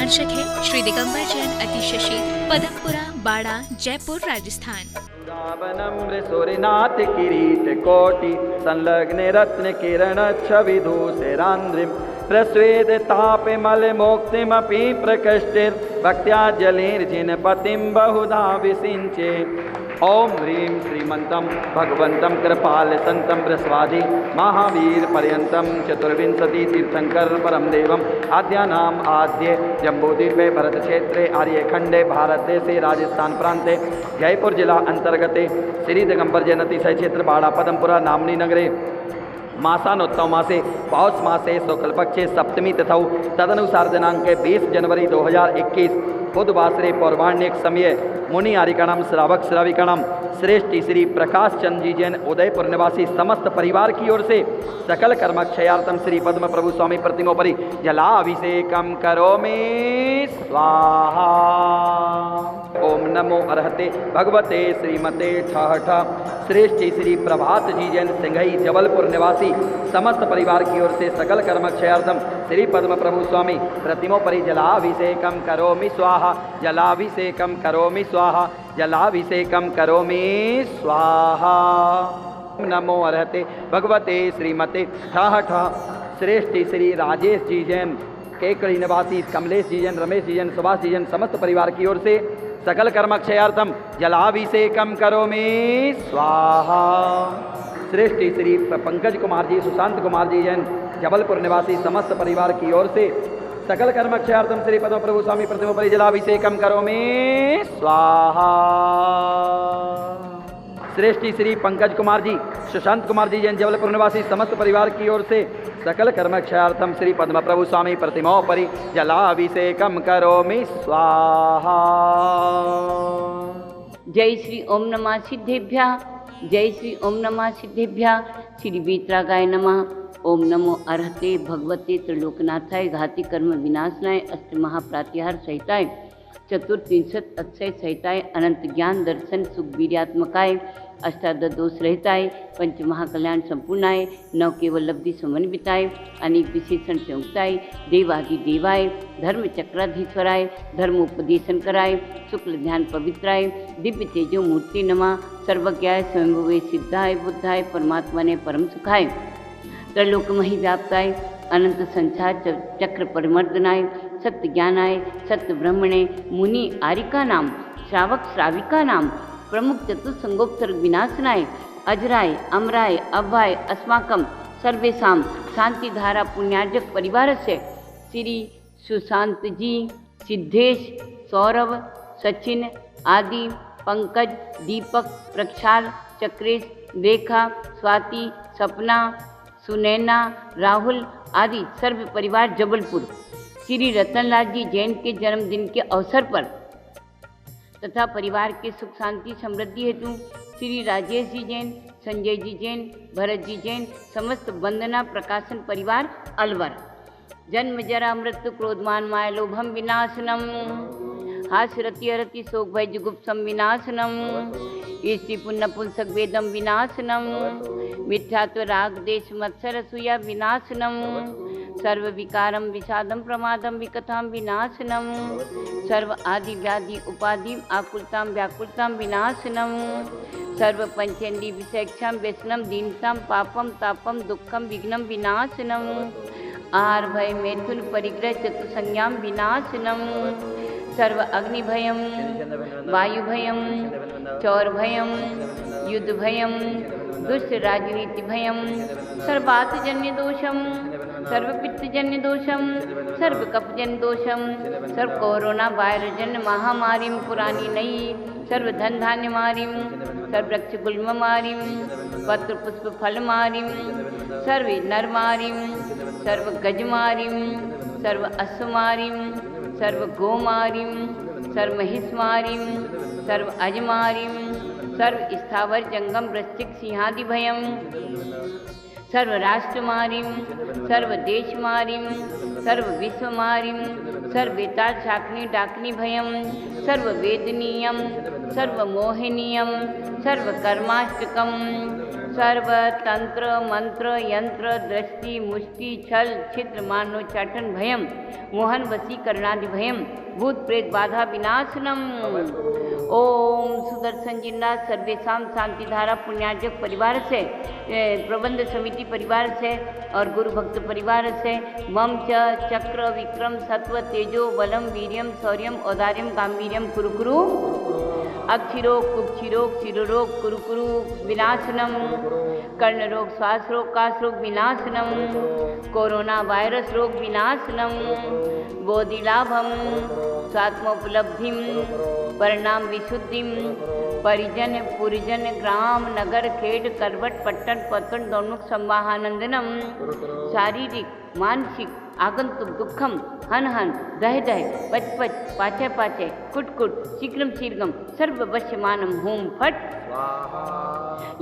प्रकाशक है श्री दिगंबर जैन अतिशशी, पदमपुरा, बाड़ा, जयपुर, राजस्थान। सूर्यनाथ किरीट कोटि संलग्न रत्न किरण छविधूषरांद्रिम प्रस्वेद ताप मल मोक्तिमपि प्रकष्टिर भक्त्या जलेर्जिन पतिम बहुधा विसिंचे। ओम ह्रीं श्रीमंतम भगवंतम कृपाल संतम बृहस्वादी महावीर पर्यंतम चतुर्विंशति तीर्थंकर परम देवम आद्यानाम आद्य जम्बूद्वीपे भरत क्षेत्रे आर्यखंडे भारत देशे राजस्थान प्रांते जयपुर जिला अंतर्गते श्री दिगंबर जैन अतिशय क्षेत्र बाड़ा पदमपुरा नामनी नगरे मासानोत्तव मासे पौष मासे शुक्लपक्षे सप्तमी तिथौ तदनुसार दिनांक 20 जनवरी 2021 बुधवासरे पौर्वाण्यक समय मुनि आरिकाणाम श्रावक श्राविकाणाम श्रेष्ठ श्री प्रकाश चंद जी जैन उदयपुर निवासी समस्त परिवार की ओर से सकल कर्मक्षयार्थम श्री पद्म प्रभु स्वामी प्रतिमोपरि जलाभिषेकम करोमि स्वाहा। ओम नमो अर्हते भगवते श्रीमते ठठ श्रेष्ठ श्री प्रभात जी जैन सिंघई जबलपुर निवासी समस्त परिवार की ओर से सकल कर्मक्षयार्थम श्री पद्म प्रभु स्वामी प्रतिमोपरि जलाभिषेकम करोमि स्वाहा, जलाभिषेकम करोमि स्वाहा, जलाभिषेकम करोमि स्वाहा। नमो अर्हते भगवते श्रीमते ठठ श्रेष्ठ श्री राजेश जी जैन केकड़ी निवासी कमलेश जी जैन रमेश जी जैन सुभाष जी जैन समस्त परिवार की ओर से सकल कर्मक्षयार्थम जलाभिषेकम करोमि स्वाहा। श्रेष्ठ श्री पंकज कुमार जी सुशांत कुमार जी जैन जबलपुर निवासी समस्त परिवार की ओर से सकल कर्मक्षयार्थम श्री पद्म प्रभु स्वामी प्रतिमोपरि जलाभिषेकम करोमि स्वाहा। श्रेष्ठ श्री पंकज कुमार जी सुशांत कुमार जी जैन जबलपुर निवासी समस्त परिवार की ओर से सकल कर्मक्षयार्थम श्री पद्म प्रभु स्वामी प्रतिमोपरि जलाभिषेकम करोमि स्वाहा। जय श्री ओम नमः सिद्धेभ्यः, जय श्री ओम नमः सिद्धेभ्यः, श्री वीतरागाय नमः। ओम नमो अर्हते भगवते त्रिलोकनाथाय घाति कर्म विनाशनाय अष्ट महाप्रातिहार सहिताय चतुर्त्रिंशत् अक्षय सहिताय अनंत ज्ञान दर्शन सुखवीर्यात्मकाय अष्टादश रहताय पंच महाकल्याण संपूर्णाय नव केवल लब्धि समन्विताय अनेक विशेषण संयुक्ताय देवाधिदेवाय धर्म चक्राधीश्वराय धर्मोपदेशन कराय शुक्ल ध्यान पवित्राय दिव्य तेजो मूर्ति नमः सर्वज्ञाय स्वयंभुवे सिद्धाय बुद्धाय परमात्मने परम सुखाय त्रैलोकमहि व्याप्ताय अनंत संसार चक्र परिमर्दनाय सत्य ज्ञानाय सत्य ब्रह्मणे मुनि आरिका नाम श्रावक श्राविका नाम प्रमुख चतुसंगोपसर्ग विनाशनाय अजराय अमराय अभय अस्माकं सर्वेषां शांतिधारा पुण्यार्जक परिवार से श्री सुशांत जी सिद्धेश सौरभ सचिन आदि पंकज दीपक प्रक्षाल चक्रेश रेखा स्वाति सपना सुनैना राहुल आदि सर्व परिवार जबलपुर श्री रतनलाल जी जैन के जन्मदिन के अवसर पर तथा परिवार के सुख शांति समृद्धि हेतु श्री राजेश जी जैन संजय जी जैन भरत जी जैन समस्त वंदना प्रकाशन परिवार अलवर। जन्म जरा मृत्यु क्रोधमान माय लोभम विनाशनम हास्यरति अरति शोक भय जुगुप्सम विनाशनम ईष्टि पुण्य पुंसक वेदम विनाशनम मिथ्यात्व राग देश मत्सर असूया विनाशनम सर्व विकारम विषादम प्रमादम विकथाम विनाशनम सर्व आदि व्याधि उपाधि आकुलताम व्याकुलताम विनाशनम सर्व पंचेंदी विषेक्षम व्यसनम दीनताम पापम तापम दुखम विघ्नम विनाशनम आहार भय मैथुन परिग्रह चतुसंज्ञाम विनाशनम सर्व अग्निभयम वायुभयम चौरभयम युद्धभयम दुष्ट राजनीति भयम सर्वातजन्य दोषम सर्वपित्तजन्य दोषम सर्वकपजन्य दोषम सर्व कोरोना वायरस जन्य महामारी पुरानी नई सर्व धन धान्य मारिम सर्व वृक्ष गुल्म मारिम पत्र पुष्प फल मारिम सर्व नर मारिम सर्व गज मारिम सर्व अश्व मारिम सर्व गो मारिम सर्व महिष मारिम सर्व अज मारिम सर्व स्थावर जंगम वृश्चिक सिंहादि भयम सर्व राष्ट्र मारिम सर्व देश मारिम सर्व विश्व मारिम सर्व बेताल शाकनी डाकनी भयम सर्व वेदनीयम सर्वमोहिनीयं सर्वकर्माष्टकं सर्वतंत्र मंत्र यंत्र दृष्टि मुष्टि छल छिद्र मानोच्चाटन भयम मोहन वशीकरणादि भयम भूत प्रेत बाधा विनाशनम। ओम सुदर्शन जिन्नाथ सर्वेशाम शांतिधारा पुण्यार्जक परिवार से, प्रबंध समिति परिवार से और गुरु भक्त परिवार से मम च चक्र विक्रम सत्व तेजो बलम वीर्यम शौर्यम औदार्यम गांभीर्यम कुरु कुरु अक्षिरोग कुक्षिरोग शिरोरोग कुरु कुरु विनाशनम। कर्ण रोग श्वास रोग काश रोग विनाशनम। कोरोना वायरस रोग विनाशनम। बोधि लाभम स्वात्मोपलब्धिम परिणाम विशुद्धिम। परिजन पुरिजन ग्राम नगर खेड करवट पट्टन पत्तन दोन्मुख संवाहानंदनम। शारीरिक मानसिक आगंतुक दुखम हन हन दह दह पच पच पाचे पाचे कुट कुट शीघ्रम शीघ्रम सर्ववश्यमानम होम फट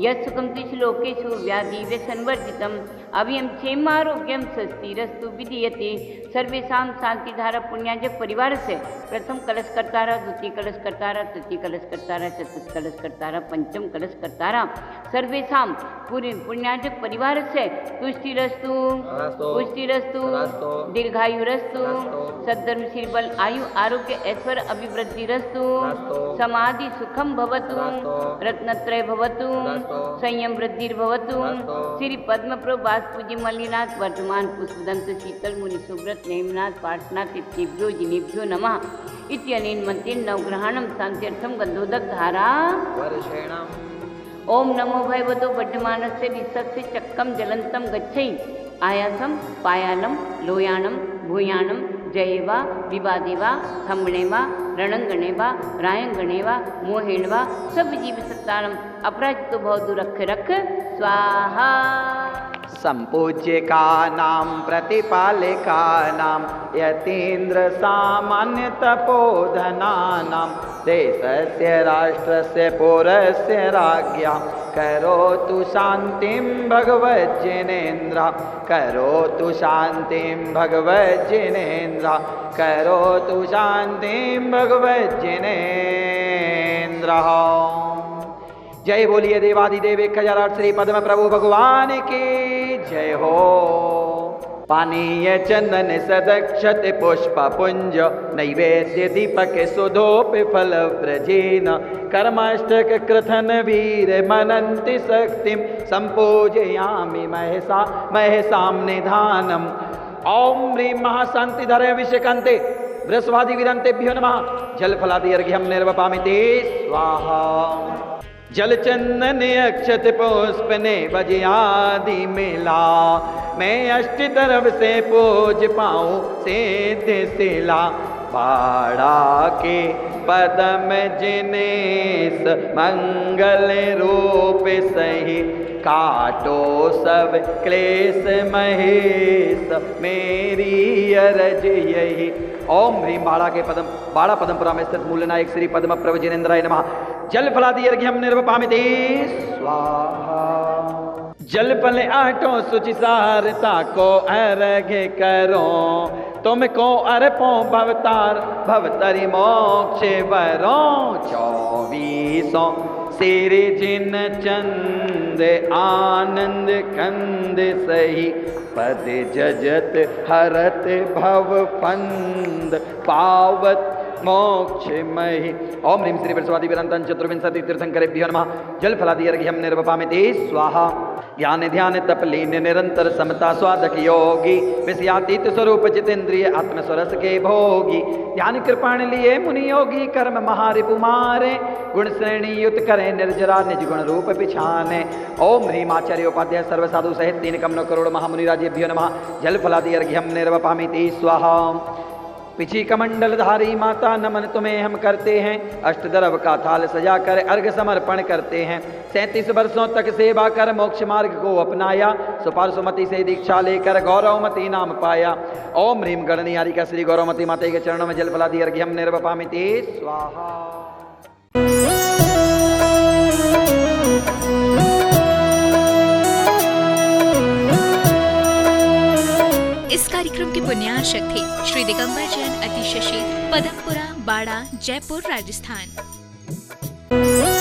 यत्सुखम त्रिश्लोकेषु व्याधि व्यसनवर्जितम अभियम क्षेमारोग्यम स्वस्तिरस्तु विधीयते। सर्वेशां शांतिधारा पुण्यार्जक परिवार से प्रथम कलश करतारा द्वितीय कलश करतारा तृतीय कलश करतारा चतुर्थ कलश करतारा पंचम कलश करतारा सर्वेशां पुण्यार्जक परिवार से तुष्टिरस्तु पुष्टिरस्तु दीर्घायुरस्तु सद्धर्म श्रीबल आयु आरोग्य ऐश्वर्य अभिवृद्धिरस्तु। समाधि सुखम भवतु रत्नत्रय भवतु संयम वृद्धिर्भवतु। श्री पद्मप्रभु वासपूज्य मल्लिनाथ वर्तमान पुष्पदंत शीतल मुनि सुब्रत नेमनाथ पार्श्वनाथ इत्येभ्यो जिनेभ्यो नमः इत्यनेन मंत्रेण नवग्रहाणं शान्त्यर्थं गन्धोदक धारा वर्षेणम्। ओम नमो भगवतो बड्डमानस्य विसस्य चक्कम जलंतम गच्छै आयासम पायालम लोयाणम भूयाणम जयेवा विवादेवा खम्बणेवा रणंगणेवा रायंगणेवा मोहेणवा सब जीव सत्तारम अपराजितो भवतु रख रख स्वाहा। सम्पूज्यकानां प्रतिपालकानां यतीन्द्र सामान्य तपोधनानां देशस्य राष्ट्रस्य पौरस्य राज्ञा करोतु शान्तिं भगवज्जिनेन्द्र करोतु शान्तिं भगवज्जिनेन्द्र करोतु शान्तिं भगवज्जिनेन्द्र। जय बोलिए देवादिदेव 1008 श्री पद्म प्रभु भगवान की जय हो। पानीय चंदन सदक्षत पुष्प पुंज नैवेद्य दीपक सुधोप फल व्रजेन कर्माष्टक कृथन वीर मनंति शक्तिम संपूजयामि महसा महसाम निधानम। ओम ह्रीं महाशांतिधरे विषकान्ते वृषभादि विदन्तेभ्यो नमः। जलफलादि अर्घ्यं निर्वपामि ते स्वाहा। जल चंदन अक्षत पुष्प ने बजियादि मिला मैं अष्ट तरफ से पूज पाऊं सिद्ध सिला। बाड़ा के पदम जिनेस मंगल रूप सही काटो सब क्लेश महेश मेरी अरज यही। ओम ह्रीं बाड़ा के पदम बाड़ा पदमपुरा में स्थित मूलनायक श्री पद्म प्रभु जिनेन्द्राय नमः। जल फलादि अर्घ्यं निर्वपामि ते स्वाहा। जल फल आटो सुचिसारता को अर्घ करो तुमको अर्पो भवतार भवतरि मोक्ष वरो। 24 सिर जिन चंद आनंद कंद सही पद जजत हरत भव फंद पावत मोक्ष महि। ओम ह्रीं श्री वृषभादि विदन्तं चतुर्विंशति तीर्थंकरेभ्यो नमः। जल फलादि अर्घ्यं निर्वपामि ते स्वाहा। ज्ञान ध्यान तप लीन निरंतर समता स्वादक योगी विषयातीत स्वरूप जितेंद्रिय आत्म स्वरस के भोगी। ध्यान कृपाण लिए मुनि योगी कर्म महारिपु मारे गुण श्रेणी युत करे निर्जरा निज गुण रूप पिछाने। ओम ह्रीं आचार्य उपाध्याय सर्व साधु सहित 3 कमल करोड़ महामुनिराजेभ्यो नमः। जल फलादि अर्घ्यं निर्वपामि ते स्वाहा। पिछी कमंडलधारी माता नमन तुम्हें हम करते हैं। अष्टदरव का थाल सजाकर अर्घ समर्पण करते हैं। 37 वर्षों तक सेवा कर मोक्ष मार्ग को अपनाया सुपार्श्वमति से दीक्षा लेकर गौरवमती नाम पाया। ओम ह्रीं गणनियारिका श्री गौरवमती माता के चरणों में जल फलादि अर्घ्यं निर्वपामि ते स्वाहा। इस कार्यक्रम के पुण्यार्चक थे श्री दिगंबर जैन अतिशशील पदमपुरा बाड़ा जयपुर राजस्थान। नमः।